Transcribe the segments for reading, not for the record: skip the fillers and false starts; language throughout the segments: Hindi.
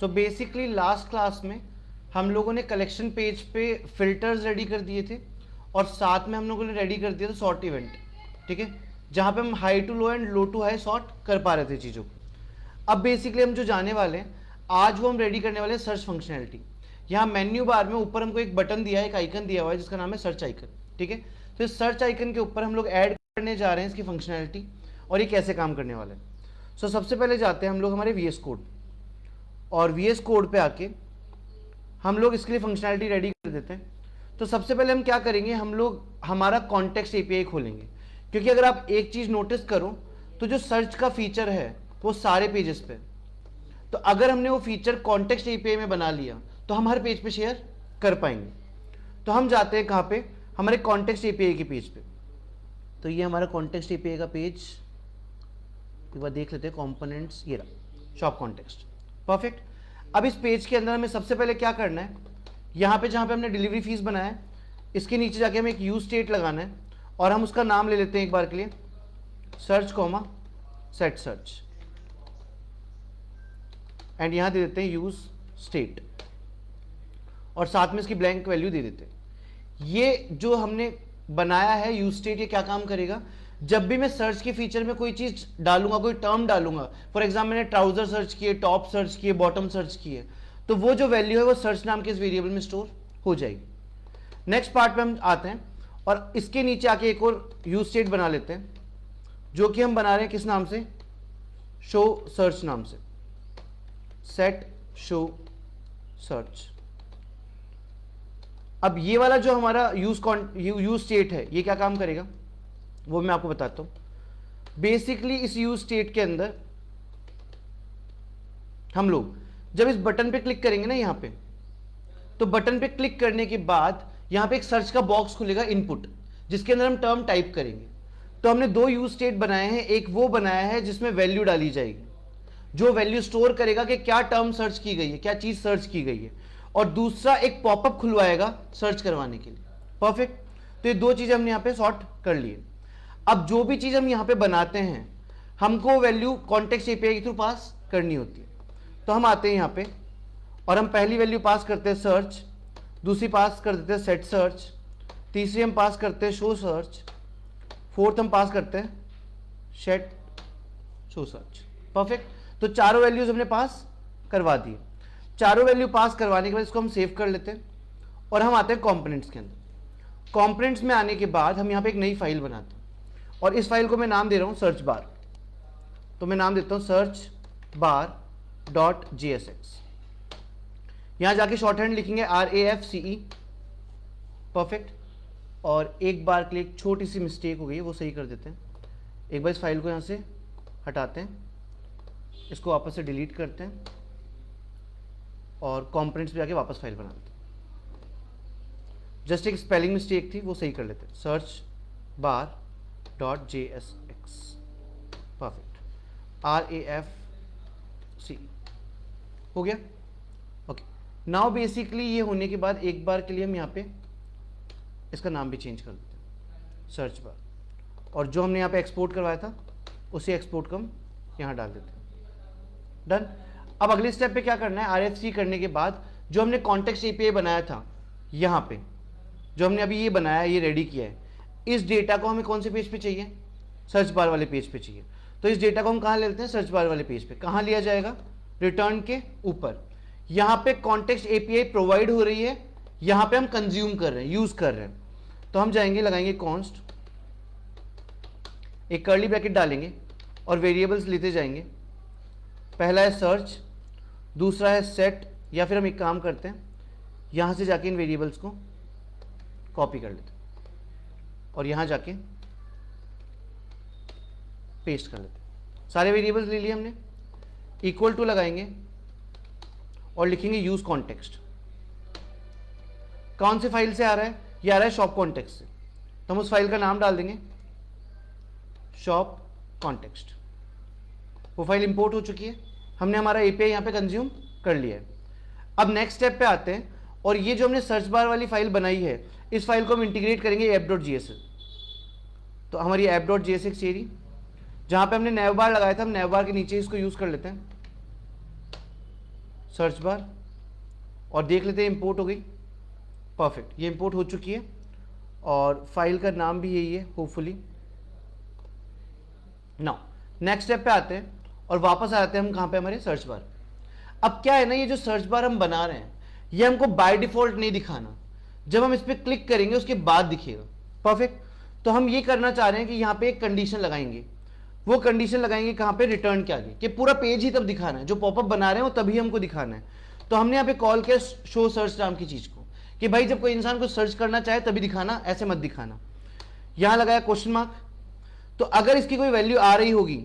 सो बेसिकली लास्ट क्लास में हम लोगों ने कलेक्शन पेज पे फिल्टर्स रेडी कर दिए थे और साथ में हम लोगों ने रेडी कर दिया था सॉर्ट इवेंट, ठीक है, जहाँ पे हम high to low and low to high sort कर पा रहे थे चीज़ों को। अब बेसिकली हम जो जाने वाले हैं आज वो हम रेडी करने वाले हैं सर्च फंक्शनैलिटी। यहाँ मेन्यू बार में ऊपर हमको एक बटन दिया है, एक आइकन दिया हुआ है जिसका नाम है सर्च आइकन, ठीक है। तो इस सर्च आइकन के ऊपर हम लोग ऐड करने जा रहे हैं इसकी फंक्शनैलिटी और ये कैसे काम करने वाला है। सो सबसे पहले जाते हैं हम लोग हमारे VS कोड और VS कोड पे आके हम लोग इसके लिए फंक्शनैलिटी रेडी कर देते हैं। तो सबसे पहले हम क्या करेंगे, हम लोग हमारा कॉन्टेक्स्ट API खोलेंगे, क्योंकि अगर आप एक चीज़ नोटिस करो तो जो सर्च का फीचर है वो सारे पेजेस पे, तो अगर हमने वो फीचर कॉन्टेक्स्ट API में बना लिया तो हम हर पेज पे शेयर कर पाएंगे। तो हम जाते हैं कहाँ पे, हमारे कॉन्टेक्स्ट API के पेज पे। तो ये हमारा कॉन्टेक्स्ट API का पेज, एक बार देख लेते हैं कंपोनेंट्स, ये रहा शॉप कॉन्टेक्स्ट, परफेक्ट। अब इस पेज के अंदर हमें सबसे पहले क्या करना है, यहाँ पे जहाँ पे हमने डिलीवरी फीस बनाया है इसके नीचे जाके हमें एक यूज स्टेट लगाना है और हम उसका नाम ले लेते हैं एक बार के लिए search comma set search and यहाँ दे देते हैं यूज स्टेट और साथ में इसकी ब्लैंक वैल्यू दे देते हैं। ये जो हमने बनाया है यूज स्टेट, ये क्या काम करेगा, जब भी मैं सर्च के फीचर में कोई चीज डालूंगा, कोई टर्म डालूंगा, फॉर एग्जाम्पल मैंने ट्राउजर सर्च किए, टॉप सर्च किए, बॉटम सर्च किए, तो वो जो वैल्यू है वो सर्च नाम के इस वेरिएबल में स्टोर हो जाएगी। नेक्स्ट पार्ट पे हम आते हैं और इसके नीचे आके एक और यूज स्टेट बना लेते हैं जो कि हम बना रहे हैं किस नाम से, शो सर्च नाम से, सेट शो सर्च। अब ये वाला जो हमारा यूज स्टेट है ये क्या काम करेगा वो मैं आपको बताता हूं। बेसिकली इस यूज स्टेट के अंदर हम लोग जब इस बटन पे क्लिक करेंगे ना यहाँ पे, तो बटन पे क्लिक करने के बाद यहाँ पे एक सर्च का बॉक्स खुलेगा इनपुट, जिसके अंदर हम टर्म टाइप करेंगे। तो हमने दो यूज स्टेट बनाए हैं, एक वो बनाया है जिसमें वैल्यू डाली जाएगी, जो वैल्यू स्टोर करेगा कि क्या टर्म सर्च की गई है, क्या चीज सर्च की गई है, और दूसरा एक पॉपअप खुलवाएगा सर्च करवाने के लिए, परफेक्ट। तो ये दो चीजें हमने यहाँ पे सॉर्ट कर लिए। अब जो भी चीज हम यहाँ पे बनाते हैं हमको वैल्यू कॉन्टेक्स्ट API के थ्रू पास करनी होती है। तो हम आते हैं यहाँ पे और हम पहली वैल्यू पास करते हैं सर्च, दूसरी पास कर देते हैं सेट सर्च, तीसरी हम पास करते हैं शो सर्च, फोर्थ हम पास करते हैं सेट शो सर्च, परफेक्ट। तो चारों वैल्यूज हमने पास करवा दी। चारों वैल्यू पास करवाने के बाद इसको हम सेव कर लेते हैं और हम आते हैं कॉम्पोनेंट्स के अंदर। कॉम्पोनेंट्स में आने के बाद हम यहाँ पे एक नई फाइल बनाते हैं और इस फाइल को मैं नाम दे रहा हूँ सर्च बार। तो मैं नाम देता हूँ सर्च बार डॉट JSX। यहाँ जाके शॉर्ट हैंड लिखेंगे RAFCE, परफेक्ट। और एक बार के लिए एक छोटी सी मिस्टेक हो गई है वो सही कर देते हैं। एक बार इस फाइल को यहाँ से हटाते हैं, इसको वापस से डिलीट करते हैं और कंपोनेंट्स पे जाके वापस फाइल बनाते हैं। जस्ट एक स्पेलिंग मिस्टेक थी वो सही कर लेते हैं, search bar dot JSX, perfect, RAFCE हो गया। ओके, नाउ बेसिकली ये होने के बाद एक बार के लिए हम यहाँ पे इसका नाम भी चेंज कर देते हैं सर्च बार, और जो हमने यहाँ पे एक्सपोर्ट करवाया था उसी एक्सपोर्ट को हम यहाँ डाल देते हैं। डन। अब अगले स्टेप पे क्या करना है, RFC करने के बाद जो हमने कॉन्टेक्स्ट API बनाया था, यहाँ पे जो हमने अभी ये बनाया, ये रेडी किया है, इस डेटा को हमें कौन से पेज पे चाहिए, सर्च बार वाले पेज पे चाहिए। तो इस डेटा को हम कहाँ ले लेते हैं, सर्च बार वाले पेज पे। कहाँ लिया जाएगा, रिटर्न के ऊपर। यहाँ पे कॉन्टेक्स्ट API प्रोवाइड हो रही है, यहाँ पे हम कंज्यूम कर रहे हैं, यूज कर रहे हैं। तो हम जाएंगे, लगाएंगे कॉन्स्ट, एक कर्ली ब्रैकेट डालेंगे और वेरिएबल्स लेते जाएंगे। पहला है सर्च, दूसरा है सेट, या फिर हम एक काम करते हैं यहाँ से जाके इन वेरिएबल्स को कॉपी कर लेते हैं और यहाँ जाके पेस्ट कर लेते हैं। सारे वेरिएबल्स ले लिए हमने, इक्वल टू लगाएंगे और लिखेंगे यूज कॉन्टेक्स्ट। कौन से फाइल से आ रहा है, ये आ रहा है शॉप कॉन्टेक्स्ट से, तो हम उस फाइल का नाम डाल देंगे शॉप कॉन्टेक्स्ट। वो फाइल इंपोर्ट हो चुकी है, हमने हमारा API यहाँ पे कंज्यूम कर लिया है। अब नेक्स्ट स्टेप पे आते हैं और ये जो हमने सर्च बार वाली फाइल बनाई है, इस फाइल को हम इंटीग्रेट करेंगे app.jsx। तो हमारी app.jsx चाहिए, जहाँ पे हमने नैव बार लगाया था, हम नैव बार के नीचे इसको यूज कर लेते हैं, सर्च बार और देख लेते हैं इंपोर्ट हो गई। परफेक्ट, ये इंपोर्ट हो चुकी है और फाइल का नाम भी यही है होपफुली। नाउ नेक्स्ट स्टेप पे आते हैं और वापस आ जाते हैं हम कहाँ पे, हमारे सर्च बार। अब क्या है ना, ये जो सर्च बार हम बना रहे हैं ये हमको बाय डिफॉल्ट नहीं दिखाना, जब हम इस पर क्लिक करेंगे उसके बाद दिखेगा। परफेक्ट, तो हम ये करना चाह रहे हैं कि यहाँ पे एक कंडीशन लगाएंगे। वो कंडीशन लगाएंगे कहाँ पे, रिटर्न के आगे, कि पूरा पेज ही तब दिखाना है, जो पॉपअप बना रहे हैं वो तभी हमको दिखाना है। तो हमने यहाँ पे कॉल किया शो सर्च नाम की चीज को, कि भाई जब कोई इंसान को सर्च करना चाहे तभी दिखाना, ऐसे मत दिखाना। यहां लगाया क्वेश्चन मार्क, तो अगर इसकी कोई वैल्यू आ रही होगी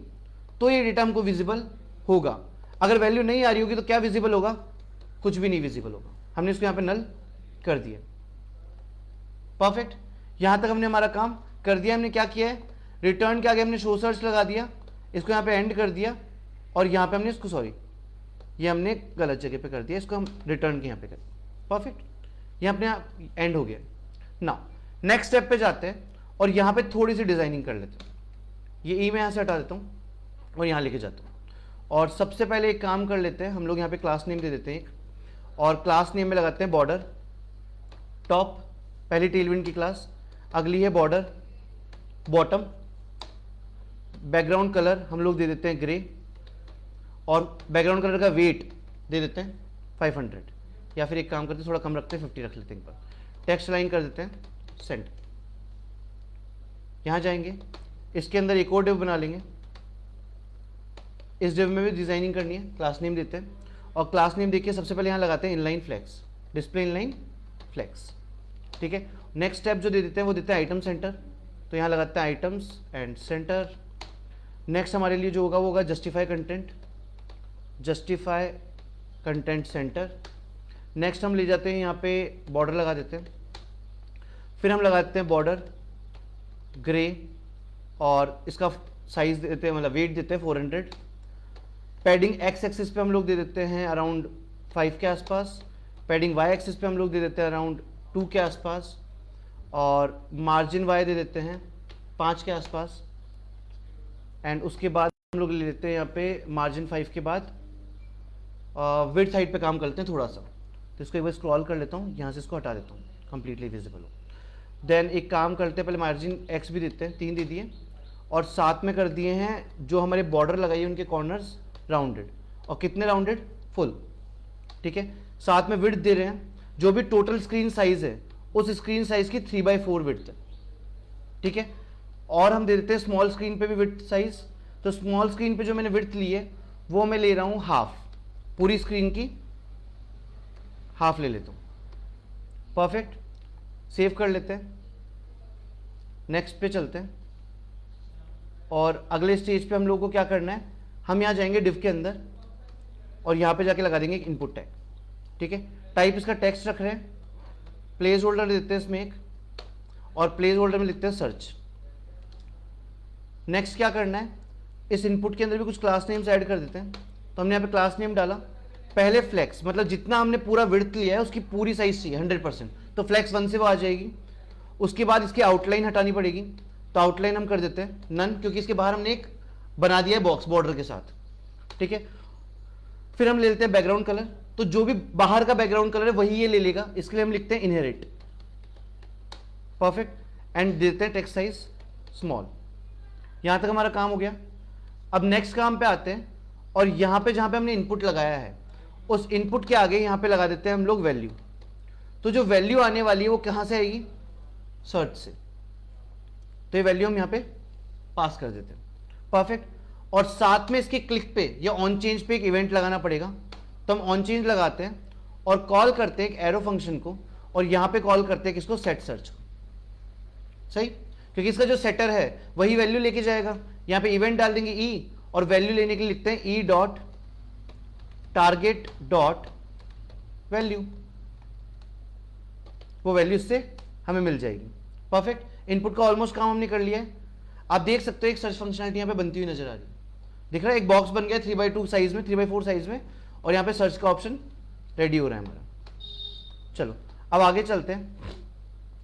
तो ये डेटा हमको विजिबल होगा, अगर वैल्यू नहीं आ रही होगी तो क्या विजिबल होगा, कुछ भी नहीं विजिबल होगा। हमने इसको यहां पे नल कर दिया। परफेक्ट, यहां तक हमने हमारा काम कर दिया। हमने क्या किया है, रिटर्न के आगे हमने शो सर्च लगा दिया, इसको यहां पे एंड कर दिया और यहां पे हमने इसको, सॉरी ये हमने गलत जगह पे कर दिया, इसको हम रिटर्न के यहां पे कर। परफेक्ट, ये अपने एंड हो गया। नाउ नेक्स्ट स्टेप पे जाते हैं और यहां पे थोड़ी सी डिजाइनिंग कर लेते हैं। ये ई मैं यहां से हटा देता हूं और यहां लेके जाता हूं। और सबसे पहले एक काम कर लेते हैं, हम लोग यहां पे क्लास नेम दे देते हैं एक, और क्लास नेम में लगाते हैं बॉर्डर टॉप, पहली टेलविंड की क्लास, अगली है बॉर्डर बॉटम, बैकग्राउंड कलर हम लोग दे देते हैं ग्रे, और बैकग्राउंड कलर का वेट दे देते हैं 500, या फिर एक काम करते हैं थोड़ा कम रखते हैं 50 रख लेते हैं एक बार। टेक्स्ट लाइन कर देते हैं सेंड। यहां जाएंगे, इसके अंदर एक और डिव बना लेंगे, इस डिव में भी डिजाइनिंग करनी है, क्लास नेम देते हैं और क्लास नेम देखिए सबसे पहले यहां लगाते हैं inline flex, display inline flex. ठीक है, नेक्स्ट स्टेप जो दे देते हैं वो देते हैं आइटम सेंटर, तो यहां लगाते हैं आइटम्स एंड सेंटर। नेक्स्ट हमारे लिए जो होगा वो होगा justify content, justify content centre. Next हम ले जाते हैं यहाँ पे बॉर्डर लगा देते हैं, फिर हम लगाते हैं बॉर्डर ग्रे और इसका साइज देते हैं, मतलब वेट देते हैं 400। पैडिंग एक्स एक्सिस पे हम लोग दे देते हैं अराउंड 5 के आसपास, पैडिंग वाई एक्सिस पे हम लोग दे देते हैं अराउंड 2 के आसपास, और मार्जिन वाई दे देते हैं 5 के आसपास। एंड उसके बाद हम लोग ले लेते हैं यहाँ पे मार्जिन 5 के बाद विड्थ साइड पे काम करते हैं थोड़ा सा, तो इसको एक बार स्क्रॉल कर लेता हूँ, यहाँ से इसको हटा देता हूँ कंप्लीटली विजिबल हो। देन एक काम करते हैं, पहले मार्जिन एक्स भी देते हैं, 3 दे दिए, और साथ में कर दिए हैं जो हमारे बॉर्डर लगाइए उनके कॉर्नर्स राउंडेड, और कितने राउंडेड, फुल। ठीक है, साथ में विड्थ दे रहे हैं, जो भी टोटल स्क्रीन साइज है उस स्क्रीन साइज की 3/4 विड्थ है। ठीक है, और हम दे देते हैं स्मॉल स्क्रीन पे भी विड्थ साइज, तो स्मॉल स्क्रीन पे जो मैंने विड्थ ली है वो मैं ले रहा हूँ हाफ, पूरी स्क्रीन की हाफ ले लेता हूँ। परफेक्ट, सेव कर लेते हैं, नेक्स्ट पे चलते हैं, और अगले स्टेज पे हम लोग को क्या करना है, हम यहाँ जाएंगे डिव के अंदर और यहाँ पे जाके लगा देंगे एक इनपुट टैग। ठीक है, टाइप इसका टेक्स्ट रख रहे हैं, प्लेस होल्डर देते हैं इसमें एक, और प्लेस होल्डर में लिखते हैं सर्च। नेक्स्ट क्या करना है, इस इनपुट के अंदर भी कुछ क्लास नेम्स ऐड कर देते हैं, तो हमने यहाँ पे क्लास नेम डाला, पहले फ्लेक्स, मतलब जितना हमने पूरा विड्थ लिया है उसकी पूरी साइज चाहिए 100%, तो फ्लेक्स 1 से वो आ जाएगी। उसके बाद इसकी आउटलाइन हटानी पड़ेगी, तो आउटलाइन हम कर देते हैं नन, क्योंकि इसके बाहर हमने एक बना दिया है बॉक्स बॉर्डर के साथ। ठीक है, फिर हम ले लेते हैं बैकग्राउंड कलर, तो जो भी बाहर का बैकग्राउंड कलर है वही ये ले लेगा, इसके लिए हम लिखते हैं इनहेरिट। परफेक्ट, एंड देते हैं टेक्स्ट साइज स्मॉल। यहां तक हमारा काम हो गया। अब नेक्स्ट काम पे आते हैं, और यहां पे जहां पे हमने इनपुट लगाया है उस इनपुट के आगे यहां पे लगा देते हैं हम लोग वैल्यू। तो जो वैल्यू आने वाली है वो कहां से आएगी, सर्च से, तो ये वैल्यू हम यहां पे पास कर देते हैं। परफेक्ट, और साथ में इसके क्लिक पे या ऑन चेंज पे एक इवेंट लगाना पड़ेगा, तो हम ऑन चेंज लगाते हैं और कॉल करते हैं एक एरो फंक्शन को, और यहां पे कॉल करते हैं किसको, सेट सर्च को। सही, क्योंकि इसका जो सेटर है वही वैल्यू लेके जाएगा। यहां पे इवेंट डाल देंगे ई, और वैल्यू लेने के लिए लिखते हैं E dot target dot value, वो वैल्यू इससे हमें मिल जाएगी। परफेक्ट, इनपुट का ऑलमोस्ट काम हमने कर लिया है। आप देख सकते हो एक सर्च फंक्शनलिटी यहां पे बनती हुई नजर आ रही है, दिख रहा है, एक बॉक्स बन गया 3/2 साइज में, 3/4 साइज में, और यहां पे सर्च का ऑप्शन रेडी हो रहा है हमारा। चलो अब आगे चलते हैं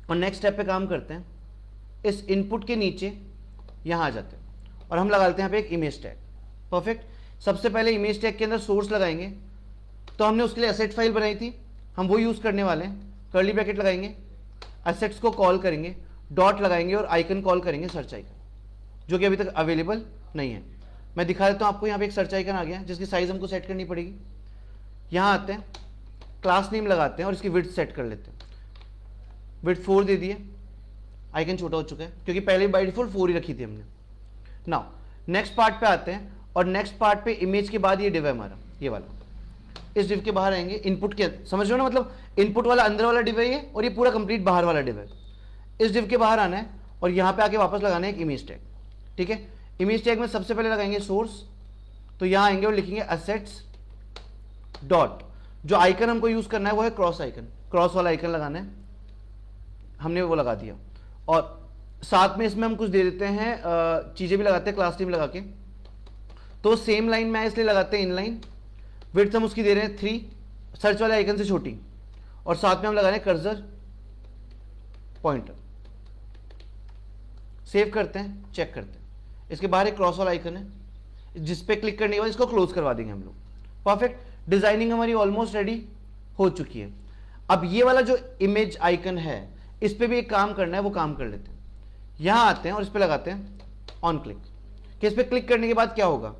और नेक्स्ट स्टेप पे काम करते हैं। इस इनपुट के नीचे यहां आ जाते हैं और हम लगा लेते हैं यहाँ पे एक इमेज टैग। परफेक्ट, सबसे पहले इमेज टैग के अंदर सोर्स लगाएंगे, तो हमने उसके लिए एसेट फाइल बनाई थी, हम वो यूज करने वाले हैं। कर्ली ब्रैकेट लगाएंगे, एसेट्स को कॉल करेंगे, डॉट लगाएंगे और आइकन कॉल करेंगे, सर्च आइकन, जो कि अभी तक अवेलेबल नहीं है। मैं दिखा देता हूं आपको, यहाँ पे एक सर्च आइकन आ गया जिसकी साइज हमको सेट करनी पड़ेगी। यहाँ आते हैं, क्लास नेम लगाते हैं और इसकी विड्थ सेट कर लेते हैं। विड्थ 4 दे दिए, आइकन छोटा हो चुका है क्योंकि पहले बाय डिफॉल्ट 4 ही रखी थी हमने। नाउ नेक्स्ट पार्ट पे आते हैं और नेक्स्ट पार्ट पे इमेज के बाद ये डिव है हमारा, ये वाला। इस डिव के बाहर आएंगे, इनपुट के, समझ रहे हो ना, मतलब इनपुट वाला अंदर वाला डिव है ये, और ये पूरा कंप्लीट बाहर वाला डिव है। इस डिव के बाहर आना है और यहाँ पे आके वापस लगाना है एक इमेज टैग। ठीक है, इमेज टैग में सबसे पहले लगाएंगे सोर्स, तो यहाँ आएंगे और लिखेंगे असेट्स डॉट, जो आइकन हमको यूज करना है वो है क्रॉस आइकन, क्रॉस वाला आइकन लगाना है, हमने वो लगा दिया। और साथ में इसमें हम कुछ दे देते हैं, चीजें भी लगाते हैं क्लास नेम लगा के। तो सेम लाइन में इसलिए लगाते हैं इनलाइन, विड्थ हम उसकी दे रहे हैं 3, सर्च वाले आइकन से छोटी, और साथ में हम लगा रहे हैं कर्सर पॉइंटर। सेव करते हैं, चेक करते हैं, इसके बाहर एक क्रॉस वाला आइकन है जिस पे क्लिक करने के बाद इसको क्लोज करवा देंगे हम लोग। परफेक्ट, डिजाइनिंग हमारी ऑलमोस्ट रेडी हो चुकी है। अब ये वाला जो इमेज आइकन है इस पे भी एक काम करना है, वो काम कर लेते हैं। यहां आते हैं और इस पे लगाते हैं ऑन क्लिक, कि इस पे क्लिक करने के बाद क्या होगा,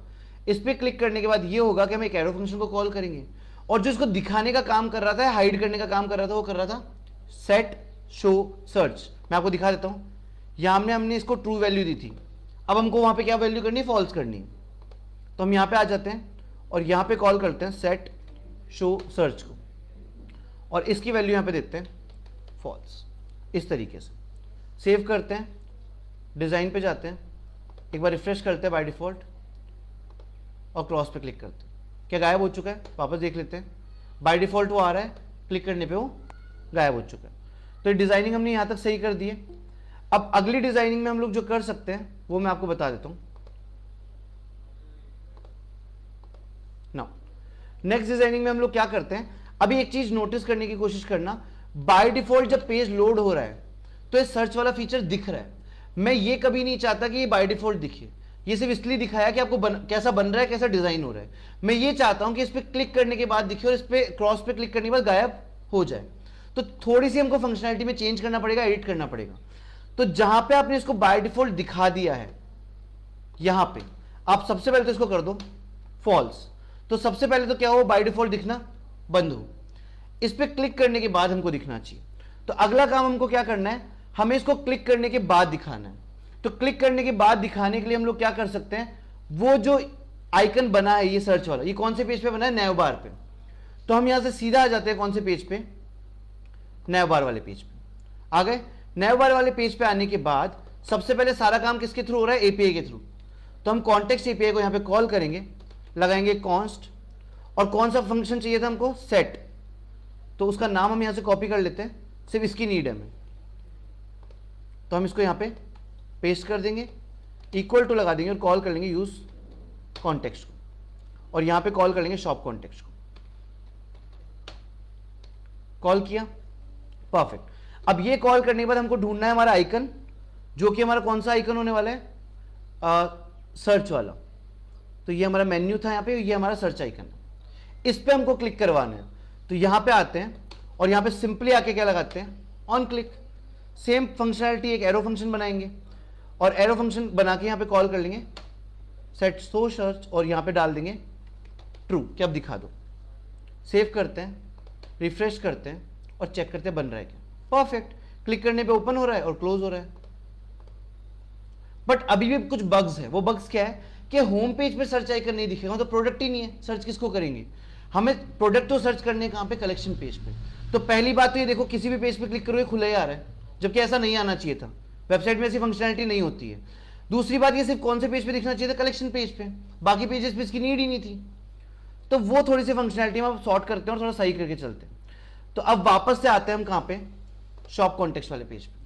इस पे क्लिक करने के बाद ये होगा कि हम एक एरो फंक्शन को कॉल करेंगे, और जो इसको दिखाने का काम कर रहा था, हाइड करने का काम कर रहा था, वो कर रहा था सेट शो सर्च। मैं आपको दिखा देता हूं, यहां हमने इसको ट्रू वैल्यू दी थी, अब हमको वहां पे क्या वैल्यू करनी है, फॉल्स करनी है। तो हम यहां पे आ जाते हैं और यहां पे कॉल करते हैं सेट शो सर्च को, और इसकी वैल्यू यहां पे देते हैं फॉल्स। इस तरीके से सेव करते हैं, डिजाइन पे जाते हैं, एक बार रिफ्रेश करते हैं बाय डिफॉल्ट और क्रॉस पे क्लिक करते हैं। क्या गायब हो चुका है, वापस देख लेते हैं। बाय डिफॉल्ट वो आ रहा है, क्लिक करने पे वो गायब हो चुका है। तो ये डिजाइनिंग हमने यहां तक सही कर दी है। अब अगली डिजाइनिंग में हम लोग जो कर सकते हैं वो मैं आपको बता देता हूं। नाउ नेक्स्ट डिजाइनिंग में हम लोग क्या करते हैं, अभी एक चीज नोटिस करने की कोशिश करना, बाय डिफॉल्ट जब पेज लोड हो रहा है तो ये सर्च वाला फीचर दिख रहा है। मैं ये कभी नहीं चाहता कि ये बाय डिफॉल्ट दिखे, ये सिर्फ इसलिए दिखाया कि आपको कैसा बन रहा है, कैसा डिजाइन हो रहा है। मैं ये चाहता हूं कि इस पे क्लिक करने के बाद दिखे और इस पे क्रॉस पे क्लिक करने के बाद गायब हो जाए। तो थोड़ी सी हमको फंक्शनैलिटी में चेंज करना पड़ेगा, एडिट करना पड़ेगा। तो जहां पे आपने इसको बाय डिफॉल्ट दिखा दिया है, यहां पे आप सबसे पहले तो इसको कर दो फॉल्स। तो सबसे पहले तो क्या हो, बाय डिफॉल्ट दिखना बंद हो। इस पे क्लिक करने के बाद हमको दिखना चाहिए। तो अगला काम हमको क्या करना है, हमें इसको क्लिक करने के बाद दिखाना है। तो क्लिक करने के बाद दिखाने के लिए हम लोग क्या कर सकते हैं, वो जो आइकन बना है ये सर्च वाला, ये कौन से पेज पे बना है, नैव बार पे। तो हम यहां से सीधा आ जाते हैं कौन से पेज पे, नैव बार वाले पेज पे आ गए। नैव बार वाले पेज पे आने के बाद सबसे पहले सारा काम किसके थ्रू हो रहा है, एपीआई के थ्रू। तो हम कॉन्टेक्स्ट एपीआई को यहां पे कॉल करेंगे, लगाएंगे कॉन्स्ट, और कौन सा फंक्शन चाहिए था हमको, सेट। तो उसका नाम हम यहां से कॉपी कर लेते हैं, सिर्फ इसकी नीड है हमें। तो हम इसको यहां पे पेस्ट कर देंगे, इक्वल टू लगा देंगे और कॉल कर लेंगे यूज कॉन्टेक्स्ट को, और यहां पे कॉल कर लेंगे शॉप कॉन्टेक्स्ट को। कॉल किया, परफेक्ट। अब ये कॉल करने के बाद हमको ढूंढना है हमारा आइकन, जो कि हमारा कौन सा आइकन होने वाला है, सर्च वाला। तो ये हमारा मेन्यू था यहां पे, ये हमारा सर्च आइकन है, इस पे हमको क्लिक करवाना है। तो यहां पे आते हैं और यहां पे सिंपली आके क्या लगाते हैं, ऑन क्लिक। सेम फंक्शनैलिटी, एक एरो फंक्शन बनाएंगे और एरो फंक्शन बना के यहां पे कॉल कर लेंगे सेट शो सर्च, और यहां पे डाल देंगे ट्रू कि अब दिखा दो। सेव करते हैं, रिफ्रेश करते हैं और चेक करते हैं बन रहा है क्या, परफेक्ट। क्लिक करने पे ओपन हो रहा है और क्लोज हो रहा है। बट अभी भी कुछ बग्स है। वो बग्स क्या है कि होम पेज पे सर्च आइकन नहीं दिखेगा, तो प्रोडक्ट ही नहीं है, सर्च किसको करेंगे, हमें प्रोडक्ट तो सर्च करने कहां पे, कलेक्शन पेज पे। तो पहली बात तो ये देखो, किसी भी पेज पे क्लिक करोगे खुला ही आ रहा है, जबकि ऐसा नहीं आना चाहिए था, वेबसाइट में ऐसी फंक्शनैलिटी नहीं होती है। दूसरी बात, ये सिर्फ कौन से पेज पे दिखना चाहिए था, कलेक्शन पेज पे, बाकी पेजेस पे इसकी नीड ही नहीं थी। तो वो थोड़ी सी फंक्शनैलिटी में सॉर्ट करते हैं और थोड़ा सही करके चलते हैं। तो अब वापस से आते हैं हम कहां पे, शॉप कॉन्टेक्स्ट वाले पेज पे।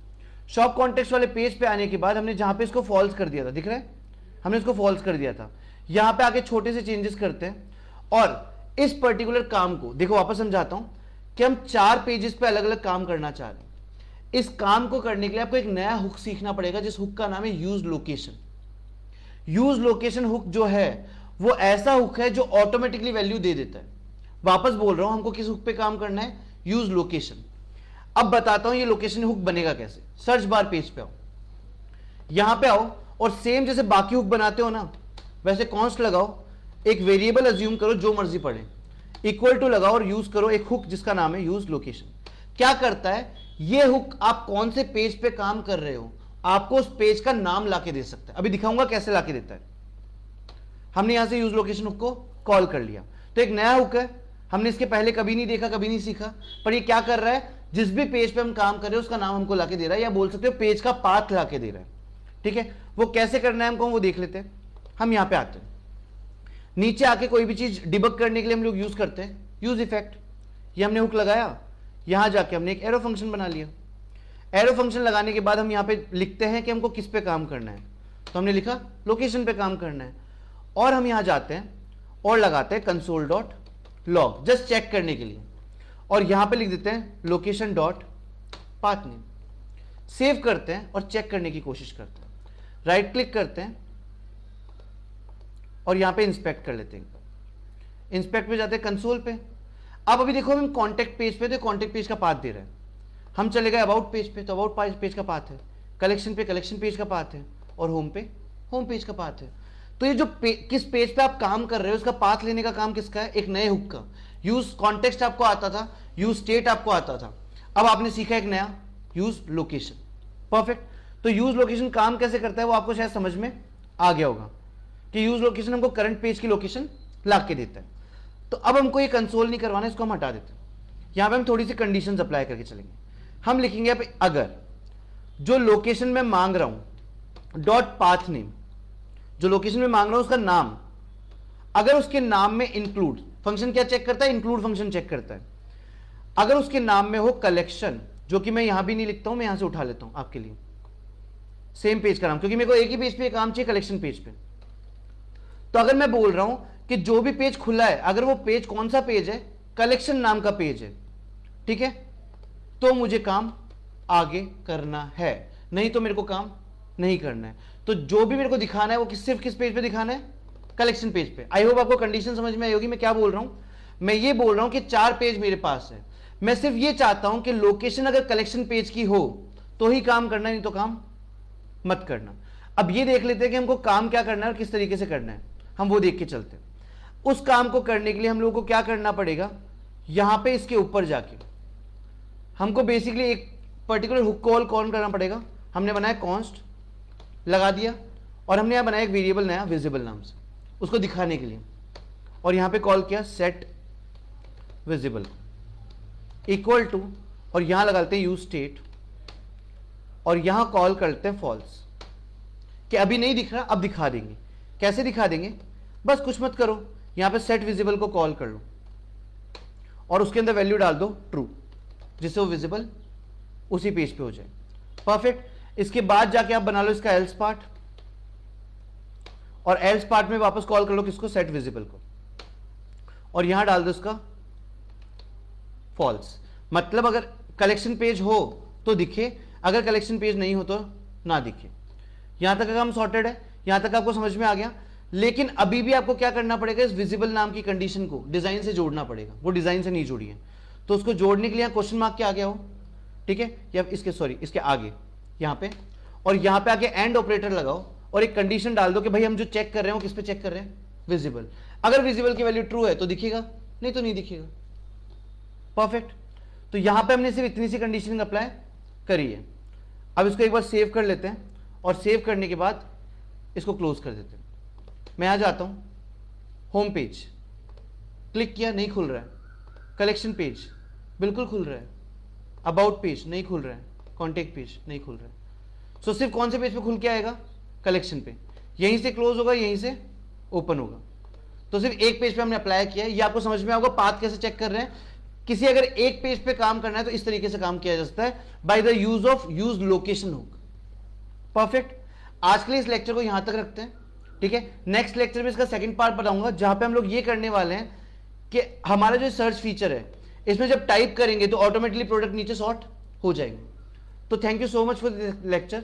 शॉप कॉन्टेक्स्ट वाले पेज पे आने के बाद हमने जहां पे इसको फॉल्स कर दिया था, दिख रहा है, हमने इसको फॉल्स कर दिया था। यहां पे आके छोटे से चेंजेस करते हैं और इस पर्टिकुलर काम को देखो, वापस समझाता हूं कि हम 4 पेजेस पे अलग अलग काम करना चाह रहे हैं। इस काम को करने के लिए आपको एक नया हुक सीखना पड़ेगा, जिस हुक का नाम है use location. Use location hook जो है वो ऐसा हुक है जो ऑटोमेटिकली वैल्यू दे देता है। वापस बोल रहा हूं हमको किस हुक पे काम करना है, यूज लोकेशन। अब बताता हूं ये लोकेशन हुक बनेगा कैसे। सर्च बार पेज पे आओ, यहां पे आओ और सेम जैसे बाकी हुक बनाते हो ना वैसे कॉन्स्ट लगाओ, एक वेरिएबल अज्यूम करो जो मर्जी पढ़े, इक्वल टू लगाओ और यूज करो एक हुक जिसका नाम है यूज लोकेशन। क्या करता है ये हुक, आप कौन से पेज पे काम कर रहे हो आपको उस पेज का नाम लाके दे सकता है। अभी दिखाऊंगा कैसे लाके देता है। हमने यहां से यूज लोकेशन हुक को कॉल कर लिया, तो एक नया हुक है, हमने इसके पहले कभी नहीं देखा कभी नहीं सीखा, पर ये क्या कर रहा है जिस भी पेज पे हम काम कर रहे हैं उसका नाम हमको लाके दे रहा है, या बोल सकते हो पेज का पाथ लाके दे रहा है। ठीक है, वो कैसे करना है हमको वो देख लेते हैं। हम यहां पे आते हैं, नीचे आके कोई भी चीज डिबग करने के लिए हम लोग यूज करते हैं यूज इफेक्ट। ये हमने हुक लगाया, यहां जाके हमने एक एरो फंक्शन बना लिया। एरो फंक्शन लगाने के बाद हम यहां पे लिखते हैं कि हमको किस पे काम करना है, तो हमने लिखा लोकेशन पे काम करना है। और हम यहां जाते हैं और लगाते हैं console dot log just check करने के लिए, और यहां पे लिख देते हैं location dot path name. Save करते हैं और चेक करने की कोशिश करते हैं, राइट क्लिक करते हैं और यहां पे इंस्पेक्ट कर लेते हैं। इंस्पेक्ट पे जाते हैं कंसोल पे। अब अभी देखो हम कॉन्टेक्ट पेज पे, तो कॉन्टेक्ट पेज का पाथ दे रहा है। हम चले गए अबाउट पेज पे, तो अबाउट पेज का पाथ है, कलेक्शन पे कलेक्शन पेज का पाथ है, और होम पे होम पेज का पाथ है। तो ये जो किस पेज पे आप काम कर रहे हो उसका पाथ लेने का काम किसका है, एक नए हुक का। यूज कॉन्टेक्स्ट आपको आता था, यूज स्टेट आपको आता था, अब आपने सीखा एक नया यूज लोकेशन। परफेक्ट। तो यूज लोकेशन काम कैसे करता है वो आपको शायद समझ में आ गया होगा कि यूज लोकेशन हमको करंट पेज की लोकेशन ला के देता है। तो अब हमको ये कंसोल नहीं करवाना, इसको हम हटा देते हैं। यहां पे हम थोड़ी सी कंडीशंस अप्लाई करके चलेंगे। हम लिखेंगे यहाँ पे अगर जो लोकेशन में मांग रहा हूं डॉट पाथ नेम, जो लोकेशन में मांग रहा हूं उसका नाम, अगर उसके नाम में इंक्लूड फंक्शन क्या चेक करता है, इंक्लूड फंक्शन चेक करता है, अगर उसके नाम में हो कलेक्शन, जो कि मैं यहां भी नहीं लिखता हूं, मैं यहां से उठा लेता हूं आपके लिए सेम पेज का नाम, क्योंकि मेरे को एक ही पेज पे काम चाहिए कलेक्शन पेज पे। तो अगर मैं बोल रहा हूं कि जो भी पेज खुला है, अगर वो पेज कौन सा पेज है, कलेक्शन नाम का पेज है, ठीक है, तो मुझे काम आगे करना है, नहीं तो मेरे को काम नहीं करना है। तो जो भी मेरे को दिखाना है वो सिर्फ किस पेज पे दिखाना है, कलेक्शन पेज पे। आई होप आपको कंडीशन समझ में आई होगी मैं क्या बोल रहा हूं। मैं ये बोल रहा हूं कि 4 पेज मेरे पास है, मैं सिर्फ ये चाहता हूं कि लोकेशन अगर कलेक्शन पेज की हो तो ही काम करना है, नहीं तो काम मत करना। अब ये देख लेते हैं कि हमको काम क्या करना है और किस तरीके से करना है, हम वो देख के चलते हैं। उस काम को करने के लिए हम लोगों को क्या करना पड़ेगा, यहां पे इसके ऊपर जाके हमको बेसिकली एक पर्टिकुलर हुक कॉल करना पड़ेगा। हमने बनाया कॉन्स्ट लगा दिया, और हमने यहां बनाया एक वेरिएबल नया विजिबल नाम से उसको दिखाने के लिए, और यहां पे कॉल किया सेट विजिबल इक्वल टू, और यहां लगाते हैं यूज स्टेट, और यहां कॉल करते हैं फॉल्स कि अभी नहीं दिख रहा, अब दिखा देंगे। कैसे दिखा देंगे, बस कुछ मत करो, यहां पे सेट विजिबल को कॉल कर लो और उसके अंदर वैल्यू डाल दो ट्रू, जिससे वो विजिबल उसी पेज पे हो जाए। परफेक्ट। इसके बाद जाके आप बना लो इसका एल्स पार्ट, और एल्स पार्ट में वापस कॉल कर लो किसको, सेट विजिबल को, और यहां डाल दो इसका फॉल्स। मतलब अगर कलेक्शन पेज हो तो दिखे, अगर कलेक्शन पेज नहीं हो तो ना दिखे। यहां तक का हम सॉर्टेड है, यहां तक आपको समझ में आ गया। लेकिन अभी भी आपको क्या करना पड़ेगा, इस विजिबल नाम की कंडीशन को डिजाइन से जोड़ना पड़ेगा, वो डिजाइन से नहीं जोड़ी है, तो उसको जोड़ने के लिए क्वेश्चन मार्क के आगे हो, ठीक है, या इसके आगे यहां पे, और यहां पे आके एंड ऑपरेटर लगाओ और एक कंडीशन डाल दो कि भाई हम जो चेक कर रहे हो किस पे चेक कर रहे हैं, विजिबल। अगर विजिबल की वैल्यू ट्रू है तो दिखेगा, नहीं तो नहीं दिखेगा। परफेक्ट। तो यहां पे हमने सिर्फ इतनी सी कंडीशन अप्लाई करी है। अब इसको एक बार सेव कर लेते हैं, और सेव करने के बाद इसको क्लोज कर देते हैं। मैं आ जाता हूं होम पेज, क्लिक किया नहीं खुल रहा है, कलेक्शन पेज बिल्कुल खुल रहा है, अबाउट पेज नहीं खुल रहा है, कॉन्टेक्ट पेज नहीं खुल रहा है। सो सिर्फ कौन से पेज पे खुल के आएगा, कलेक्शन पे, यहीं से क्लोज होगा यहीं से ओपन होगा। तो सिर्फ एक पेज पे हमने अप्लाई किया है। ये आपको समझ में आएगा पाथ कैसे चेक कर रहे हैं। किसी अगर एक पेज पे काम करना है तो इस तरीके से काम किया जा सकता है, by the use of use location hook. Perfect. आज के लिए इस लेक्चर को यहां तक रखते हैं, ठीक है। नेक्स्ट लेक्चर में इसका सेकंड पार्ट बताऊंगा, जहां पे हम लोग ये करने वाले हैं कि हमारा जो सर्च फीचर है इसमें जब टाइप करेंगे तो ऑटोमेटिकली प्रोडक्ट नीचे सॉर्ट हो जाएंगे। तो thank you so much for this lecture.